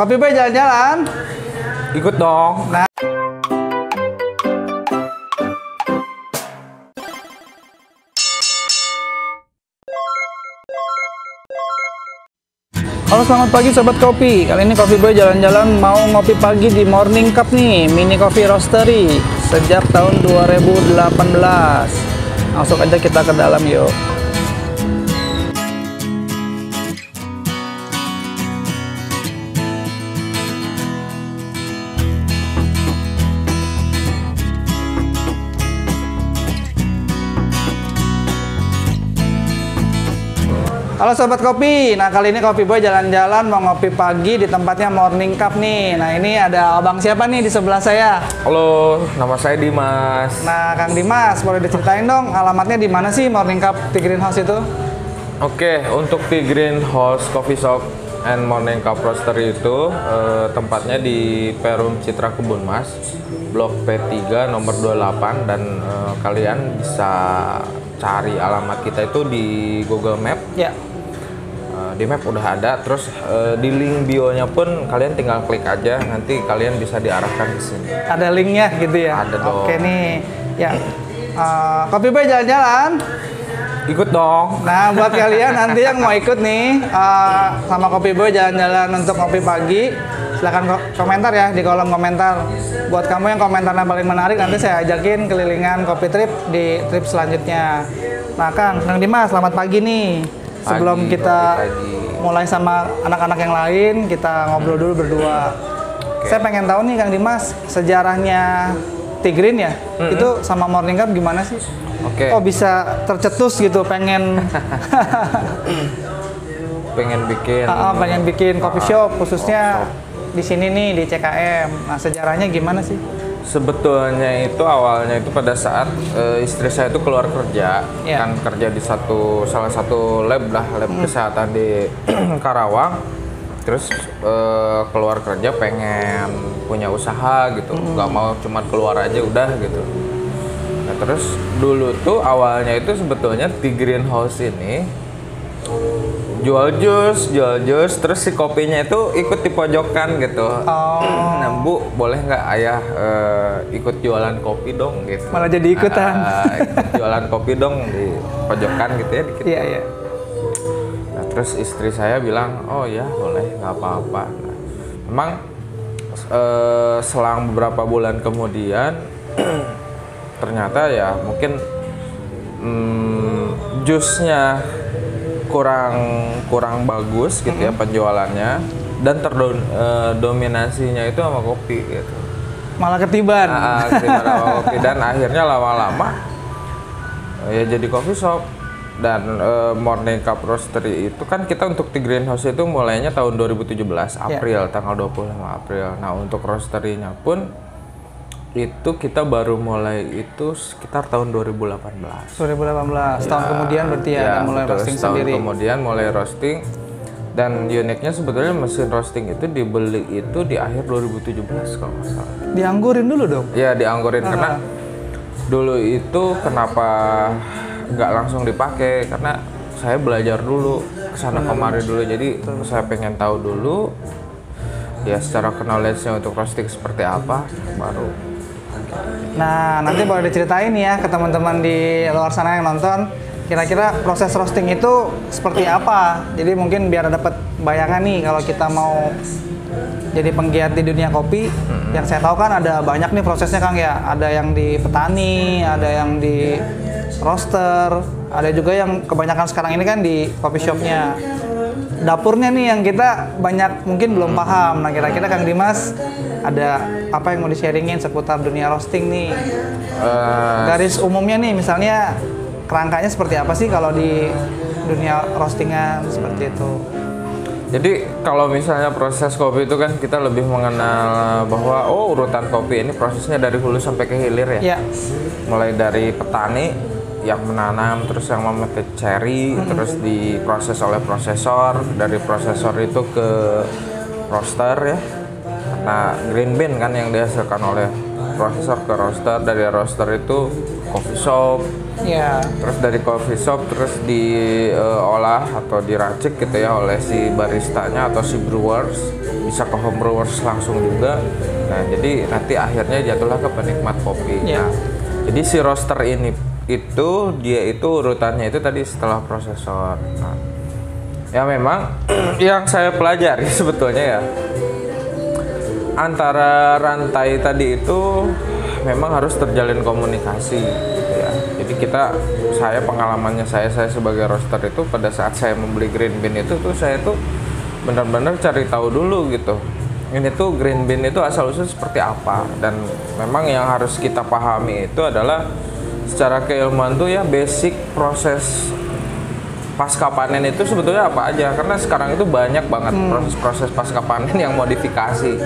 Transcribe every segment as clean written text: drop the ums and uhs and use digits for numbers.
Kopi Boy jalan-jalan. Ikut dong. Nah. Halo, selamat pagi Sobat Kopi. Kali ini Kopi Boy jalan-jalan mau ngopi pagi di Morning Cup nih, Mini Coffee Roastery sejak tahun 2018. Langsung aja kita ke dalam yuk. Halo Sobat Kopi, nah kali ini Kopi Boy jalan-jalan mau ngopi pagi di tempatnya Morning Cup nih. Nah ini ada abang siapa nih di sebelah saya? Halo, nama saya Dimas. Nah Kang Dimas, boleh diceritain dong alamatnya di mana sih Morning Cup Tea Greenhouse itu? Oke, untuk Tea Greenhouse Coffee Shop and Morning Cup Roastery itu tempatnya di Perum Citra Kebun Mas, Blok P3 nomor 28, dan kalian bisa cari alamat kita itu di Google Map. Ya. Di map udah ada, terus di link bio-nya pun kalian tinggal klik aja, nanti kalian bisa diarahkan ke sini. Ada linknya gitu ya? Ada dong. Oke nih, ya. Kopi Boy jalan-jalan. Ikut dong. Nah, buat kalian nanti yang mau ikut nih sama Kopi Boy jalan-jalan untuk ngopi pagi, silahkan komentar ya di kolom komentar. Buat kamu yang komentarnya paling menarik, nanti saya ajakin kelilingan kopi trip di trip selanjutnya. Nah, Kang Dimas, selamat pagi nih. Sebelum kita mulai sama anak-anak yang lain, kita ngobrol dulu berdua. Saya pengen tahu nih Kang Dimas, sejarahnya Tea Green ya, itu sama Morning Cup gimana sih? Kok bisa tercetus gitu pengen pengen bikin coffee shop khususnya di sini nih di CKM. Nah, sejarahnya gimana sih? Sebetulnya itu awalnya itu pada saat istri saya itu keluar kerja, kan kerja di salah satu lab kesehatan di Karawang. Terus keluar kerja pengen punya usaha gitu, nggak mau cuma keluar aja udah gitu. Nah, terus dulu tuh awalnya itu sebetulnya Tea Greenhouse ini jual jus, terus si kopinya itu ikut di pojokan gitu. Nah, Bu, boleh nggak ayah ikut jualan kopi dong gitu. Malah jadi ikutan. Ikut jualan kopi dong di pojokan gitu ya dikit. Iya. Nah, terus istri saya bilang, oh ya boleh, nggak apa-apa. Nah, memang selang beberapa bulan kemudian ternyata ya mungkin jusnya kurang bagus gitu ya penjualannya, dan terdominasinya itu sama kopi gitu. Malah ketiban. Ketiban sama kopi, dan akhirnya lama-lama ya jadi coffee shop. Dan Morning Cup Roastery itu kan kita untuk Tea Greenhouse itu mulainya tahun 2017 April, tanggal 25 April. Nah, untuk roastery-nya pun itu kita baru mulai itu sekitar tahun 2018. Tahun kemudian berarti ya mulai roasting sendiri. Tahun kemudian mulai roasting, dan uniknya sebetulnya mesin roasting itu dibeli itu di akhir 2017 kalau nggak salah. Dianggurin dulu dong? Iya, dianggurin karena dulu itu kenapa nggak langsung dipakai, karena saya belajar dulu kesana kemari dulu, jadi saya pengen tahu dulu ya secara knowledge-nya untuk roasting seperti apa baru. Nah, nanti boleh diceritain ya ke teman-teman di luar sana yang nonton, kira-kira proses roasting itu seperti apa. Jadi mungkin biar dapat bayangan nih kalau kita mau jadi penggiat di dunia kopi. Yang saya tahu kan ada banyak nih prosesnya Kang ya. Ada yang di petani, ada yang di roaster, ada juga yang kebanyakan sekarang ini kan di coffee shopnya. Dapurnya nih yang kita banyak mungkin belum paham. Nah, kira-kira Kang Dimas ada apa yang mau di-sharingin seputar dunia roasting nih? Garis umumnya nih, misalnya kerangkanya seperti apa sih kalau di dunia roastingan seperti itu? Jadi kalau misalnya proses kopi itu kan kita lebih mengenal bahwa urutan kopi ini prosesnya dari hulu sampai ke hilir ya. Mulai dari petani yang menanam, terus yang memetik cherry, terus diproses oleh prosesor, dari prosesor itu ke roaster ya. Nah, green bean kan yang dihasilkan oleh prosesor ke roaster, dari roaster itu coffee shop. Iya. Terus dari coffee shop terus diolah atau diracik gitu ya oleh si baristanya atau si brewers, bisa ke home brewers langsung juga. Nah, jadi nanti akhirnya jatuhlah ke penikmat kopi. Iya. Nah, jadi si roaster ini itu dia itu urutannya itu tadi setelah prosesor. Nah, ya memang yang saya pelajari sebetulnya ya antara rantai tadi itu memang harus terjalin komunikasi gitu ya. Jadi saya pengalamannya saya sebagai roaster itu pada saat saya membeli green bean itu tuh saya tuh benar-benar cari tahu dulu gitu. Ini tuh green bean itu asal usul seperti apa, dan memang yang harus kita pahami itu adalah secara keilmuan tuh ya basic proses pasca panen itu sebetulnya apa aja, karena sekarang itu banyak banget proses-proses pasca panen yang modifikasi.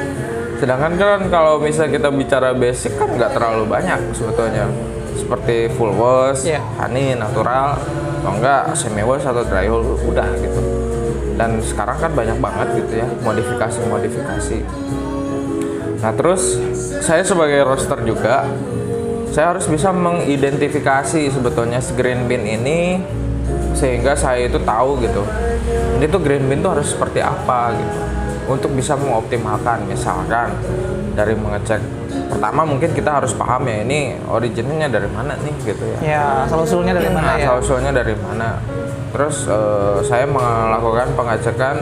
Sedangkan kan kalau misalnya kita bicara basic kan nggak terlalu banyak sebetulnya, seperti full wash, honey, natural, atau enggak semi wash atau dry hull udah gitu. Dan sekarang kan banyak banget gitu ya modifikasi. Nah terus saya sebagai roaster juga saya harus bisa mengidentifikasi sebetulnya si green bean ini, sehingga saya itu tahu gitu ini tuh green bean tuh harus seperti apa gitu untuk bisa mengoptimalkan. Misalkan dari mengecek pertama mungkin kita harus paham ya ini originnya dari mana nih gitu ya. Ya, asal-usulnya dari mana ya? Asal-usulnya dari mana. Terus saya melakukan pengecekan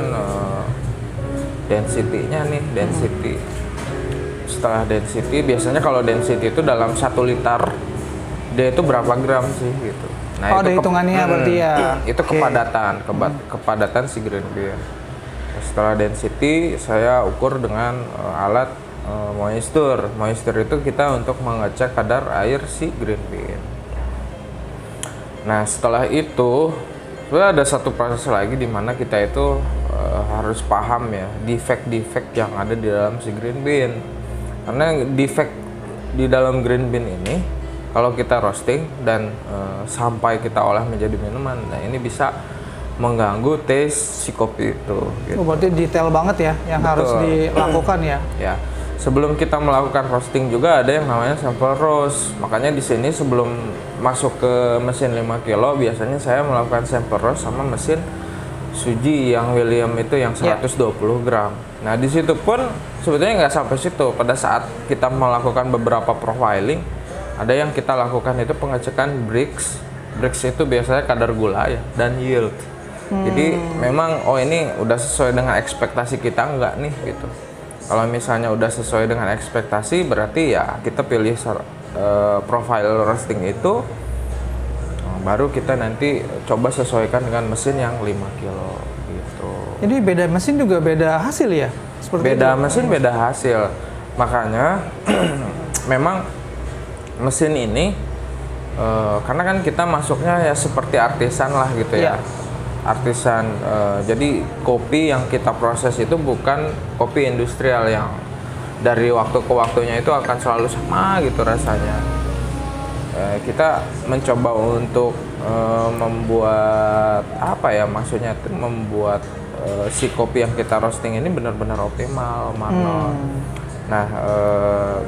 density-nya nih, density. Setelah density, biasanya kalau density itu dalam 1 liter dia itu berapa gram sih gitu. Nah, ada hitungannya berarti ya. Itu kepadatan si green bean. Setelah density saya ukur dengan alat moisture. Moisture itu kita untuk mengecek kadar air si green bean. Nah, setelah itu ada satu proses lagi di mana kita itu harus paham ya defect-defect yang ada di dalam si green bean. Karena defect di dalam green bean ini kalau kita roasting dan sampai kita olah menjadi minuman, nah ini bisa mengganggu taste si kopi itu. Gitu. Oh, berarti detail banget ya yang harus dilakukan ya. Ya. Sebelum kita melakukan roasting juga ada yang namanya sample roast. Makanya di sini sebelum masuk ke mesin 5 kilo biasanya saya melakukan sample roast sama mesin Suji yang William itu yang 120 gram. Nah di situ pun sebetulnya nggak sampai situ. Pada saat kita melakukan beberapa profiling, ada yang kita lakukan itu pengecekan Brix. Brix itu biasanya kadar gula ya dan yield. Jadi memang ini udah sesuai dengan ekspektasi kita nggak nih gitu. Kalau misalnya udah sesuai dengan ekspektasi, berarti ya kita pilih profile roasting itu, baru kita nanti coba sesuaikan dengan mesin yang 5 kilo gitu. Jadi beda mesin juga beda hasil ya? Seperti beda itu? Mesin beda hasil. Makanya memang mesin ini, karena kan kita masuknya ya seperti artisan lah gitu ya. Artisan, jadi kopi yang kita proses itu bukan kopi industrial yang dari waktu ke waktunya itu akan selalu sama gitu rasanya. Kita mencoba untuk membuat apa ya, maksudnya membuat si kopi yang kita roasting ini benar-benar optimal, manual. Nah,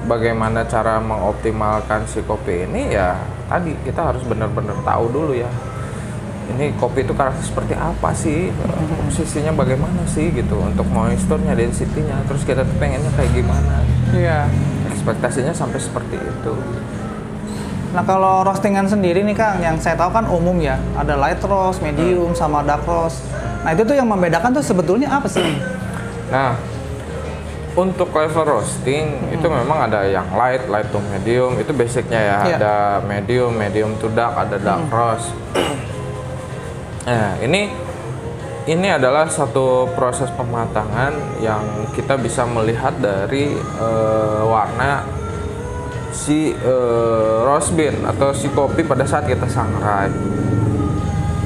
bagaimana cara mengoptimalkan si kopi ini ya tadi kita harus benar-benar tahu dulu ya. Ini kopi itu karakter seperti apa sih, posisinya bagaimana sih gitu, untuk moisturnya, density-nya, terus kita tuh pengennya kayak gimana. Iya. Ekspektasinya sampai seperti itu. Nah kalau roastingan sendiri nih Kang, yang saya tahu kan umum ya, ada light roast, medium, sama dark roast. Nah itu tuh yang membedakan tuh sebetulnya apa sih? Nah, untuk level roasting itu memang ada yang light to medium, itu basicnya ya. Ada medium to dark, ada dark roast. Nah, ini adalah satu proses pematangan yang kita bisa melihat dari warna si roast bean atau si kopi pada saat kita sangrai.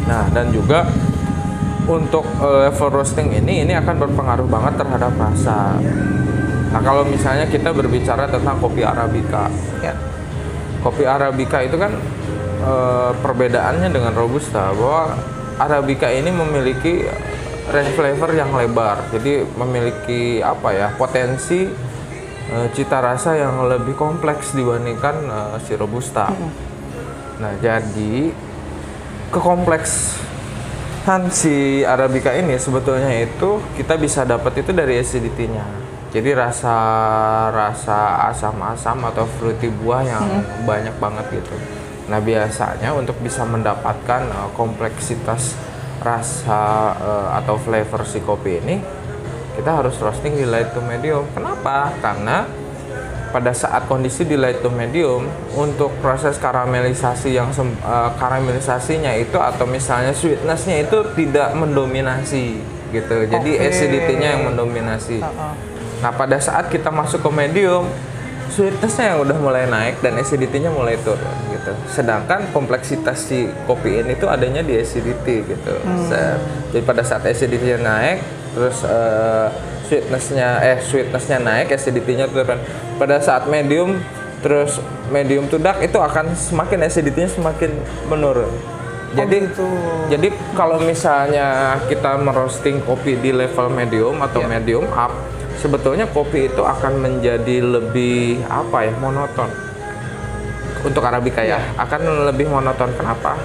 Nah, dan juga untuk level roasting ini akan berpengaruh banget terhadap rasa. Nah, kalau misalnya kita berbicara tentang kopi Arabica, kopi Arabica itu kan perbedaannya dengan Robusta bahwa Arabica ini memiliki range flavor yang lebar, jadi memiliki apa ya, potensi cita rasa yang lebih kompleks dibandingkan si Robusta. Nah, jadi kekompleksan si Arabica ini sebetulnya itu kita bisa dapat itu dari acidity-nya. Jadi rasa asam-asam atau fruity buah yang banyak banget gitu. Nah, biasanya untuk bisa mendapatkan kompleksitas rasa atau flavor si kopi ini, kita harus roasting di light to medium. Kenapa? Karena pada saat kondisi di light to medium, untuk proses karamelisasinya itu atau misalnya sweetness-nya itu tidak mendominasi gitu. Jadi acidity-nya yang mendominasi. Nah, pada saat kita masuk ke medium, sweetness-nya yang udah mulai naik dan acidity-nya mulai turun gitu. Sedangkan kompleksitas si kopi ini tuh adanya di acidity gitu. Jadi pada saat acidity-nya naik, terus sweetness-nya naik, acidity-nya turun. Pada saat medium, terus medium to dark itu akan semakin acidity-nya semakin menurun. Jadi kalau misalnya kita merosting kopi di level medium atau medium up, sebetulnya kopi itu akan menjadi lebih monoton. Untuk Arabica ya, akan lebih monoton. Kenapa?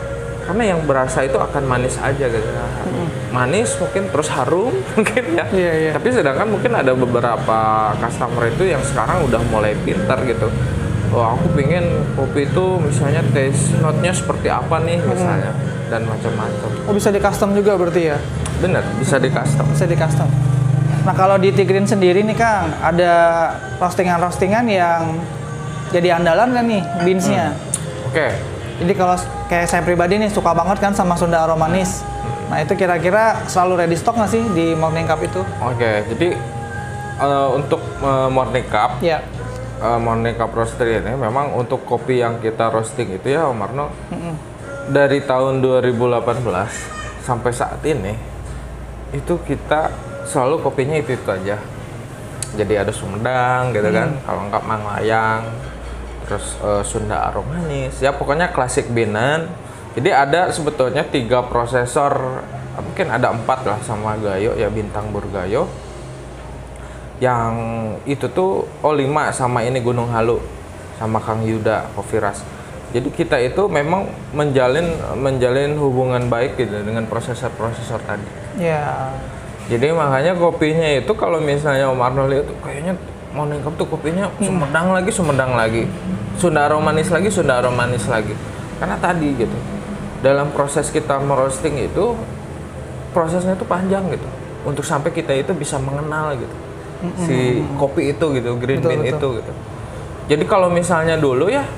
Karena yang berasa itu akan manis aja gitu. Manis mungkin terus harum mungkin ya. Tapi sedangkan mungkin ada beberapa customer itu yang sekarang udah mulai pintar gitu. Oh, aku pengen kopi itu misalnya taste note-nya seperti apa nih misalnya dan macam-macam. Oh, bisa di custom juga berarti ya? Bener, bisa di custom. Bisa di custom. Nah, kalau di Tigrin sendiri nih Kang, ada roastingan yang jadi andalan kan nih beans-nya? Oke. Jadi kalau kayak saya pribadi nih suka banget kan sama Sunda Aromanis. Nah, itu kira-kira selalu ready stock nggak sih di Morning Cup itu? Oke, jadi untuk Morning Cup, Morning Cup Roastery ini memang untuk kopi yang kita roasting itu ya Om Arno, dari tahun 2018 sampai saat ini, itu kita selalu kopinya itu aja. Jadi ada Sumedang gitu kan, kalau enggak Manglayang, terus Sunda Aromanis, ya pokoknya klasik Binan. Jadi ada sebetulnya 3 prosesor, mungkin ada 4 lah sama Gayo ya, Bintang Burgayo. Yang itu tuh 5 sama ini Gunung Halu sama Kang Yuda Kofiras. Jadi kita itu memang menjalin hubungan baik gitu dengan prosesor-prosesor tadi. Jadi makanya kopinya itu kalau misalnya Om Arnold lihat tuh kayaknya Morning Cup tuh kopinya Sumedang lagi, Sunda Aromanis lagi. Karena tadi gitu. Dalam proses kita merosting itu prosesnya itu panjang gitu. Untuk sampai kita itu bisa mengenal gitu. Si kopi itu gitu, green bean itu gitu. Jadi kalau misalnya dulu ya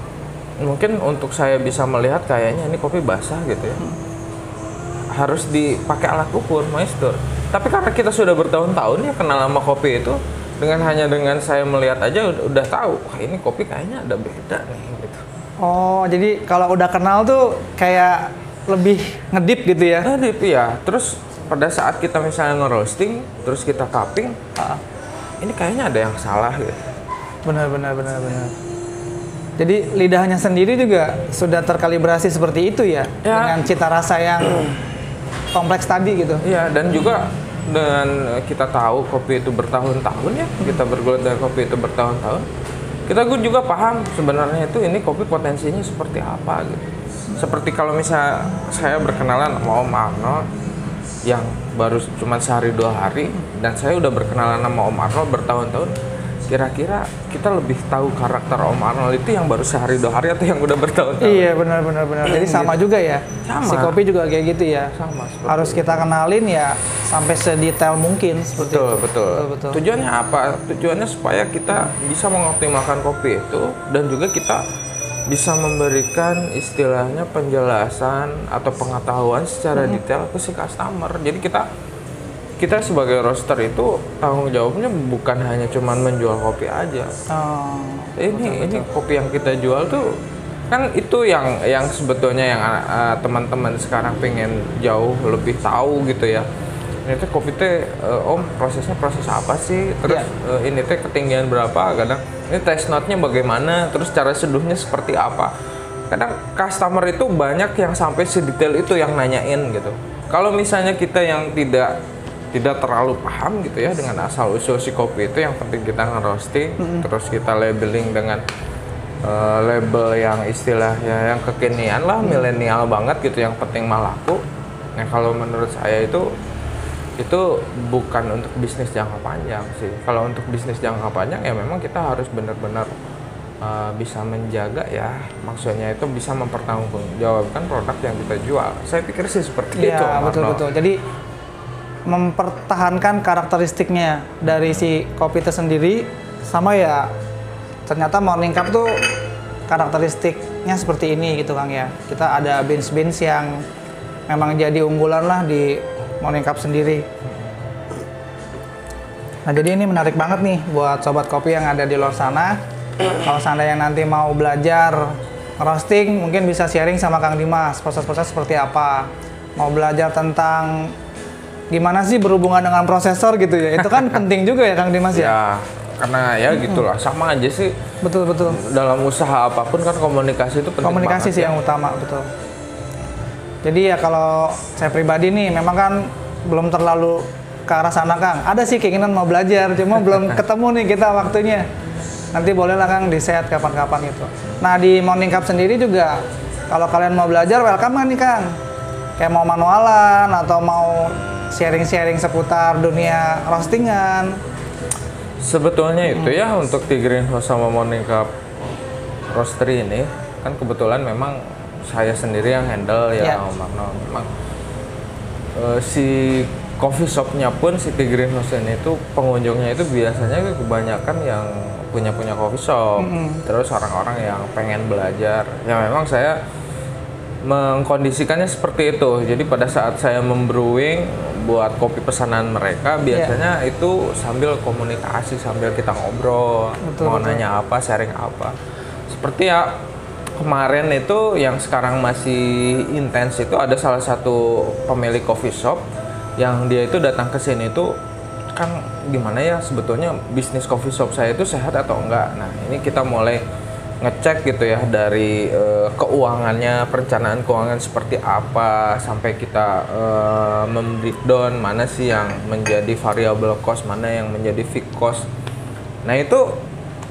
mungkin untuk saya bisa melihat kayaknya ini kopi basah gitu ya. Harus dipakai alat ukur maestro. Tapi karena kita sudah bertahun-tahun ya kenal sama kopi itu, dengan saya melihat aja udah tahu, ini kopi kayaknya ada beda nih gitu. Oh, jadi kalau udah kenal tuh kayak lebih ngedip gitu ya? Ngedip ya. Terus pada saat kita misalnya nge-roasting, terus kita cupping, ini kayaknya ada yang salah gitu. Benar. Jadi lidahnya sendiri juga sudah terkalibrasi seperti itu ya? Dengan cita rasa yang kompleks tadi gitu. Iya, dan juga dengan kita tahu kopi itu bertahun-tahun ya, kita bergelut dengan kopi itu bertahun-tahun, kita juga paham sebenarnya itu ini kopi potensinya seperti apa gitu. Seperti kalau misalnya saya berkenalan sama Om Arnold yang baru cuma sehari 2 hari, dan saya udah berkenalan sama Om Arnold bertahun-tahun, kira-kira kita lebih tahu karakter Om Arnold itu yang baru sehari 2 hari atau yang udah bertahun-tahun? Iya, benar. Jadi sama juga ya. Sama. Si kopi juga kayak gitu ya. Sama. Harus kita kenalin ya sampai sedetail mungkin seperti itu. Betul. Tujuannya apa? Tujuannya supaya kita bisa mengoptimalkan kopi itu dan juga kita bisa memberikan istilahnya penjelasan atau pengetahuan secara detail ke si customer. Jadi kita sebagai roaster itu tanggung jawabnya bukan hanya cuman menjual kopi aja. Ini kopi yang kita jual tuh kan itu yang sebetulnya yang teman-teman sekarang pengen jauh lebih tahu gitu ya. Ini tuh kopi teh Om prosesnya proses apa sih? Terus ini teh ketinggian berapa? Kadang ini taste note-nya bagaimana? Terus cara seduhnya seperti apa? Kadang customer itu banyak yang sampai sedetail itu yang nanyain gitu. Kalau misalnya kita yang tidak tidak terlalu paham gitu ya dengan asal usul si kopi itu. Yang penting kita nge-roasting, terus kita labeling dengan label yang istilahnya yang kekinian lah, milenial banget gitu, yang penting mah laku. Nah kalau menurut saya itu bukan untuk bisnis jangka panjang sih. Kalau untuk bisnis jangka panjang ya memang kita harus benar-benar bisa menjaga ya, maksudnya itu bisa mempertanggungjawabkan produk yang kita jual. Saya pikir sih seperti itu. Iya, betul. Jadi mempertahankan karakteristiknya dari si kopi itu sendiri, sama ya ternyata Morning Cup tuh karakteristiknya seperti ini gitu Kang ya. Kita ada beans yang memang jadi unggulan lah di Morning Cup sendiri. Nah jadi ini menarik banget nih buat sobat kopi yang ada di luar sana. Kalau seandainya nanti mau belajar roasting, mungkin bisa sharing sama Kang Dimas proses-proses seperti apa. Mau belajar tentang gimana sih berhubungan dengan prosesor gitu ya, itu kan penting juga ya Kang Dimas ya? Ya, karena ya gitulah, sama aja sih. Betul. Dalam usaha apapun kan komunikasi itu penting. Komunikasi sih ya. yang utama, betul. Jadi ya kalau saya pribadi nih, memang kan belum terlalu ke arah sana Kang. Ada sih keinginan mau belajar, cuma belum ketemu nih kita waktunya. Nanti boleh lah Kang di-set kapan-kapan itu. Nah di Morning Cup sendiri juga, kalau kalian mau belajar, welcome kan nih Kang. Kayak mau manualan atau mau sharing-sharing seputar dunia roastingan. Sebetulnya itu ya untuk di Greenhouse sama Morning Cup Roastery ini kan kebetulan memang saya sendiri yang handle ya, Om Magno. Memang si coffee shopnya pun si Greenhouse ini itu pengunjungnya itu biasanya kebanyakan yang punya coffee shop, terus orang-orang yang pengen belajar. Ya memang saya mengkondisikannya seperti itu. Jadi pada saat saya membrewing buat kopi pesanan mereka, biasanya itu sambil komunikasi, sambil kita ngobrol, mau nanya apa, sharing apa. Seperti ya kemarin itu yang sekarang masih intens itu ada salah satu pemilik coffee shop yang dia itu datang ke sini itu kan gimana ya sebetulnya bisnis coffee shop saya itu sehat atau enggak. Nah ini kita mulai ngecek gitu ya dari keuangannya, perencanaan keuangan seperti apa, sampai kita membreakdown mana sih yang menjadi variable cost, mana yang menjadi fixed cost. Nah itu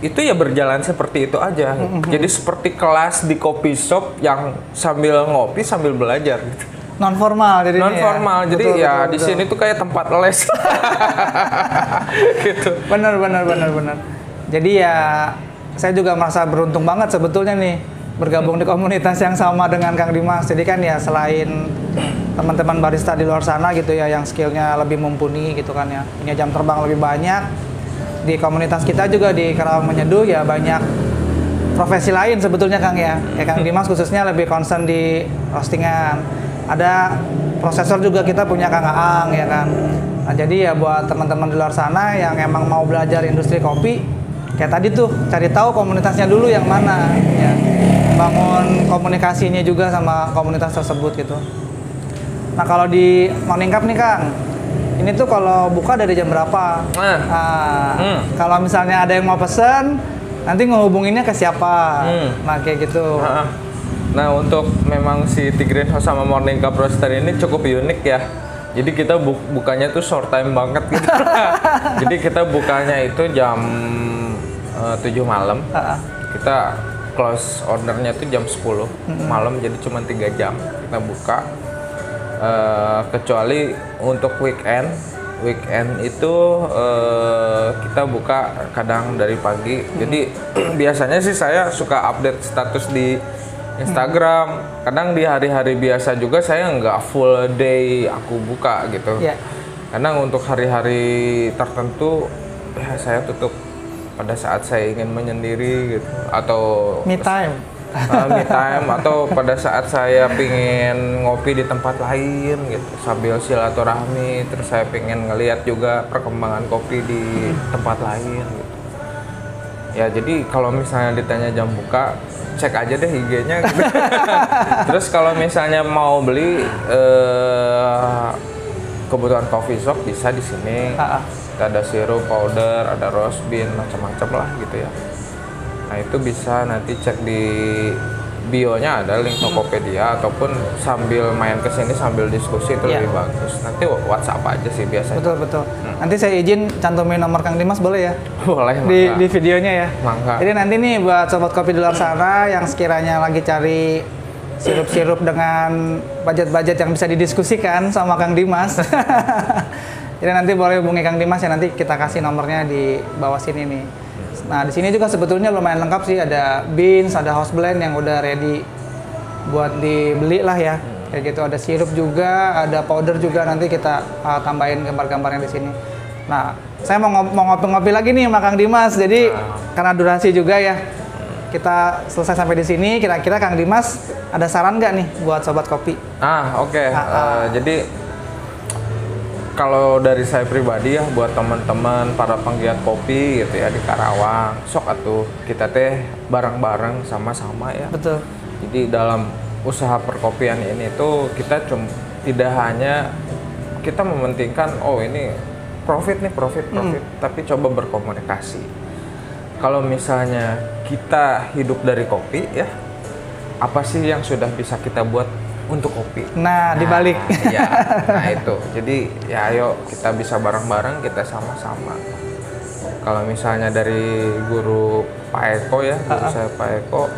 ya berjalan seperti itu aja. Jadi seperti kelas di coffee shop yang sambil ngopi sambil belajar gitu. Non formal jadi non formal. Jadi betul, ya di sini tuh kayak tempat les. Gitu. Benar. Jadi ya saya juga merasa beruntung banget sebetulnya nih bergabung di komunitas yang sama dengan Kang Dimas. Jadi kan ya selain teman-teman barista di luar sana gitu ya yang skillnya lebih mumpuni gitu kan ya, punya jam terbang lebih banyak, di komunitas kita juga di Karawang Menyeduh ya banyak profesi lain sebetulnya Kang ya. Ya Kang Dimas khususnya lebih concern di roastingan. Ada prosesor juga kita punya Kang Aang ya kan. Nah jadi ya buat teman-teman di luar sana yang emang mau belajar industri kopi, kayak tadi tuh cari tahu komunitasnya dulu yang mana ya, bangun komunikasinya juga sama komunitas tersebut gitu. Nah kalau di Morning Cup nih Kang, ini tuh kalau buka dari jam berapa? Kalau misalnya ada yang mau pesen, nanti ngehubunginnya ke siapa? Nah kayak gitu. Nah untuk memang si Greenhouse sama Morning Cup Roastery ini cukup unik ya. Jadi kita bukanya tuh short time banget gitu. Jadi kita bukanya itu jam 7 malam, kita close ordernya tuh jam 10 malam, jadi cuma 3 jam kita buka. Kecuali untuk weekend itu kita buka kadang dari pagi. Jadi biasanya sih saya suka update status di Instagram. Kadang di hari-hari biasa juga saya nggak full day aku buka gitu. Kadang untuk hari-hari tertentu ya saya tutup pada saat saya ingin menyendiri gitu, atau me time atau pada saat saya pingin ngopi di tempat lain gitu sambil silaturahmi, terus saya pingin ngelihat juga perkembangan kopi di tempat lain gitu. Ya jadi kalau misalnya ditanya jam buka, cek aja deh IG-nya gitu. Terus kalau misalnya mau beli kebutuhan coffee shop bisa di sini. Kita ada sirup, powder, ada roast bean, macam-macam lah gitu ya. Nah itu bisa nanti cek di bionya ada link Tokopedia ataupun sambil main ke sini sambil diskusi itu lebih bagus. Nanti WhatsApp aja sih biasanya. Betul betul. Nanti saya izin cantumin nomor Kang Dimas boleh ya? Boleh. Di videonya ya. Mangga. Jadi nanti nih buat sobat kopi di luar sana yang sekiranya lagi cari sirup-sirup dengan budget-budget yang bisa didiskusikan sama Kang Dimas. Jadi nanti boleh hubungi Kang Dimas ya, nanti kita kasih nomornya di bawah sini nih. Nah, di sini juga sebetulnya lumayan lengkap sih, ada beans, ada house blend yang udah ready buat dibeli lah ya. Kayak gitu, ada sirup juga, ada powder juga, nanti kita tambahin gambar-gambarnya di sini. Nah, saya mau ngopi-ngopi lagi nih sama Kang Dimas. Jadi karena durasi juga ya, kita selesai sampai di sini. Kira-kira Kang Dimas ada saran nggak nih buat sobat kopi? Oke. Jadi kalau dari saya pribadi ya, buat teman-teman para penggiat kopi gitu ya di Karawang, sok atuh kita teh bareng-bareng sama-sama ya. Betul. Jadi dalam usaha perkopian ini tuh kita tidak hanya kita mementingkan ini profit, tapi coba berkomunikasi. Kalau misalnya kita hidup dari kopi ya, apa sih yang sudah bisa kita buat untuk kopi? Nah, dibalik. Ya, nah itu. Jadi ya ayo kita bisa bareng-bareng, kita sama-sama. Kalau misalnya dari guru Pak Eko ya, guru saya Pak Eko,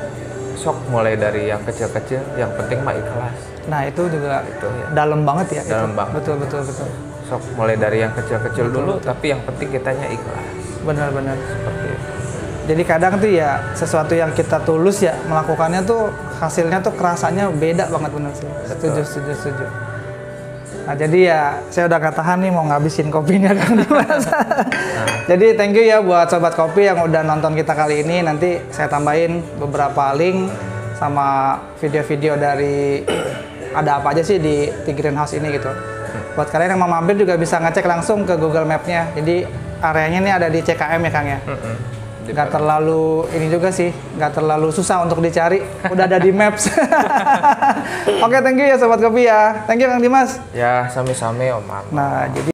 sok mulai dari yang kecil-kecil, yang penting mah ikhlas. Nah, itu juga itu ya. Dalam banget ya. Dalam banget. Betul. Sok mulai dari yang kecil-kecil dulu, tapi yang penting kitanya ikhlas. Benar. Seperti itu. Jadi kadang tuh ya sesuatu yang kita tulus ya melakukannya tuh hasilnya tuh kerasanya beda banget, bener sih. Setuju. Nah, jadi ya saya udah gak tahan nih mau ngabisin kopinya Kang Dimas. Jadi thank you ya buat sobat kopi yang udah nonton kita kali ini. Nanti saya tambahin beberapa link sama video-video dari ada apa aja sih di Greenhouse ini gitu. Buat kalian yang mau mampir juga bisa ngecek langsung ke Google Map-nya. Jadi areanya ini ada di CKM ya Kang ya. Nggak terlalu ini juga sih, nggak terlalu susah untuk dicari, udah ada di Maps. Oke, thank you ya sobat kopi ya. Thank you Kang Dimas. Ya, sami-sami Om. Nah, jadi